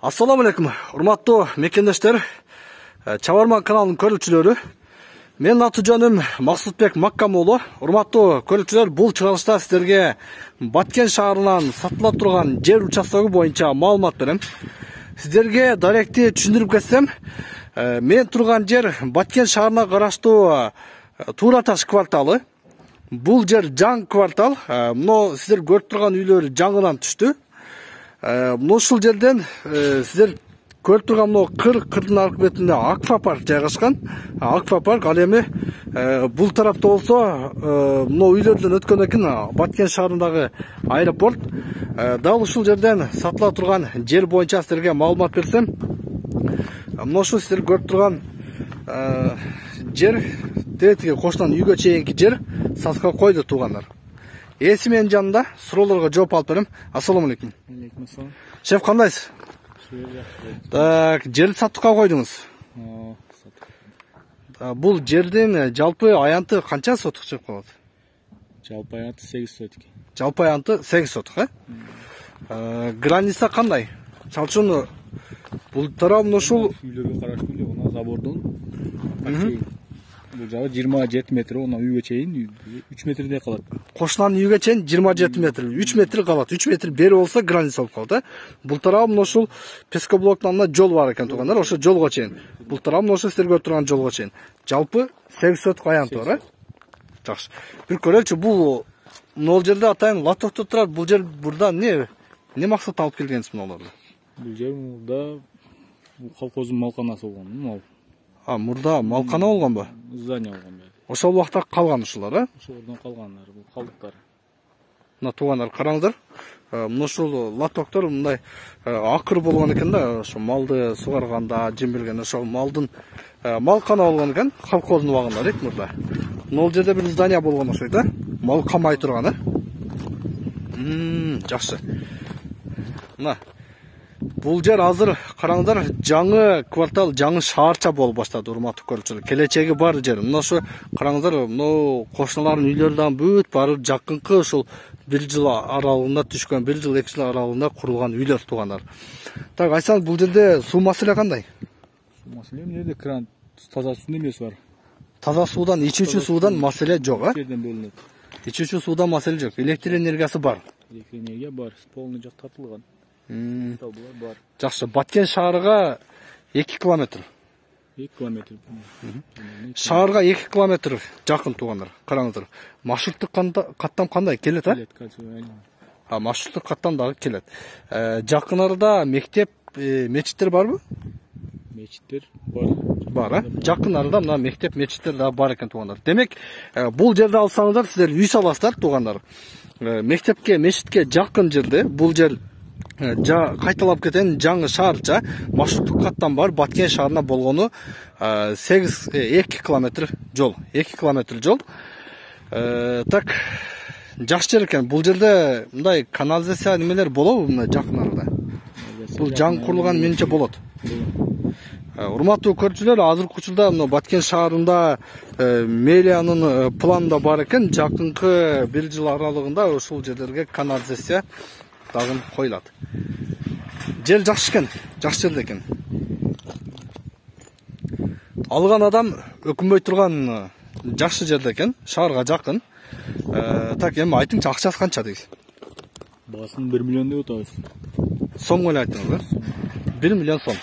Assalamu alaikum, урматтуу мекендештер, Чабарман каналынын көрүүчүлөрү. Мен атыжаным Максутбек Маккамуулу. Урматтуу көрүүчүлөр, бул чыгарылышта сиздерге Баткен шаарынан сатыла турган жер участогу боюнча маалымат берем. Сиздерге даректи түшүндүрүп кетсем, мен турган жер Баткен шаарына караштуу Тураташ кварталы. Бул жер жаңы квартал. Мына сиздер көрүп турган үйлөр жаңыдан түштү. Ушул жерден сиздер көрүп турган кырдын аркы бетинде аквапарк жайгашкан. Аквапарк ал эми бул тарапта болсо мына үйлөрдөн өткөндөн кийин Баткен шаарындагы аэропорт. Дал ушул жерден сатыла турган жер боюнча сиздерге маалымат берсем, мына ушул сиздер көрүп турган жер тетиги кошунан үйгө чейинки жер саска койду туугандар. Эси менин жанында суроолорго жооп алып берем. Ассаламу алейкум. Шеф, кандайсыз? Так, жерди сатыкка койдуңуз. Бул жердин жалпы аянты канча сотук чыгып калат? Жалпы аянты 8 сотук. Жалпы аянты 8 сотук, Граница кандай? Мисалы үчүн бул тарап ушул үйлөргө караштуу эле, мына забордон бул жагы 27 метр, ona үйгө чейин 3 метрдей калат. Кошунан үйгө чейин 27 метр, 3 метр калат. 3 метр бери болсо граница болуп калат, Бул тарабы мына ушул пескоблоктун андына жол бар экен туугандар, ошо жолго чейин. Бул тарабы мына ошо сиздер көрүп турган жолго чейин. Жалпы 8 сотук аянты бар, Жакшы. Бир көрөлүчү, бул могул жерде атайын лотокто турат. Бул жер бурда эмне максат алып келгенсиз муналарды? Бул жер мурда колхоздун малканасы болгон, мал. Мурда малкана болгонбу? Здание болгон. Ошол убакта калган ушулар, Ошолордон калгандар, бул калдыктар. Мына туугандар, караңыздар. Мына ушул лотоктор мындай акыр болгон экен да, ошо малды сугарганда, жембиргенде ошол малдын малкана болгон экен, колхоздун убагында дейт мурда. Могул жерде бир здание болгон окшойт, Мал камай турган, Жакшы. Мына бул жер азыр караңыздар, жаңы квартал, жаңы шаарча болуп баштады, урматтуу көрүүчүлөр. Келечеги бар жер. Мына ошо караңыздар, мына кошуналардын үйлөрү дагы бүт баары жакынкы ушул 1 жыл аралыгында түшкөн, 1 жыл 2 жыл аралыгында курулган үйлөр туугандар. Так, айтсаңыз, бул жерде суу маселе кандай? Суу маселе эмнеде, кран таза суунун эмеси бар. Таза суудан, ичүүчү суудан маселе жок, Жерден бөлүнөт. Ичүүчү суудан маселе жок. Электр энергиясы бар. Электр энергия бар, полный жак тартылган. Бар. Жакшы, Баткен шаарга 2 километр. 2 километр. Шаарга 2 километр жакын туугандар. Караңыздар. Маршруттук каттам кандай келет, Маршруттук каттам дагы келет. Жакын арада мектеп, мечиттер барбы? Мечиттер бар. Жакын арада мына мектеп, мечиттер дагы бар экен туугандар. Демек, бул жерде алсаңыздар, сиздер үй саласыздар туугандар. Мектепке, мечитке жакын жерде бул жер кайталап кетен жаңы шаарча, маршруттук каттам бар. Баткен шаарына болгону 2 километр жол. 2 километр жол. Так, жакшы жер экен. Бул жерде мындай канализация немелер болобу мына жакын арада? Бул жаңы курулган менче болот. Урматтуу көрүүчүлөр, азыркы учурда мына Баткен шаарында мэриянын планында бар экен, жакынкы 1 жыл аралыгында ушул жерлерге канализация дагы коюлат. Жер жакшы экен, жакшы жерде экен. Алган адам өкүнбөй турган жакшы жерде экен, шаарга жакын. Так, эми айтыңчы, акчасы канча дейсиз? Баасын 1 миллион деп атабыз. Сом эле айтыңыздар. 1 миллион сом.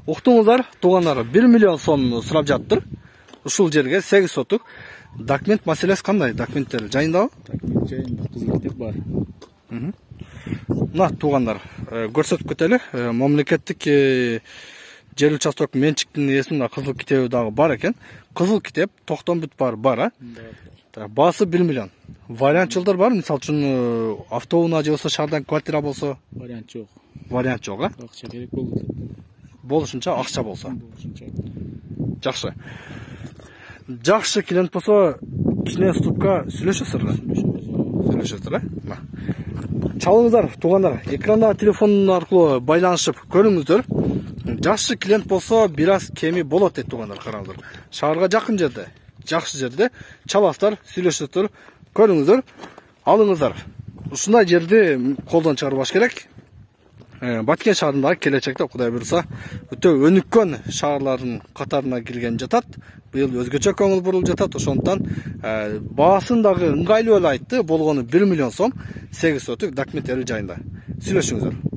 Уктуңуздар, туугандар, 1 миллион сом сурап жаттыр. Ушул жерге 8 сотук. Документ маселеси кандай? Документтер жайындабы? Документ жайында, кызыл китеп бар. Мына туугандар, көрсөтүп кетели. Мамлекеттик жер участок менчиктин эсинде кызыл китеби дагы бар экен. Кызыл китеп, токтон бүт бар, Баасы 1 миллион. Вариант жолдор бар, мисалы үчүн автоунаа же болсо шаардан квартира болсо? Вариант жок. Вариант жок, Акча керек болду. Болушунча акча болсо. Жакшы. Жакшы клиент болсо, кичине ступка сүйлөшөсүздөр, Чалыңыздар, туугандар, экранда телефон аркылуу байланышып көрүңүздөр. Жакшы клиент болсо, бир аз кеми болот дейт туугандар, караңыздар. Шаарга жакын жерде, жакшы жерде чаласыздар, сүйлөшөсүздөр, көрүңүздөр, алыңыздар. Ушундай жерди колдон чыгарбаш керек. Баткен шаарындагы келечекте Кудай буйруса өтө өнүккөн шаарлардын катарына кирген жатат. Быйыл өзгөчө көңүл бурулуп жатат. Ошондуктан баасын дагы ыңгайлуу эле айтты. Болгону 1 миллион сом 8 соток документтери жайында. Сүйлөшүңүздөр.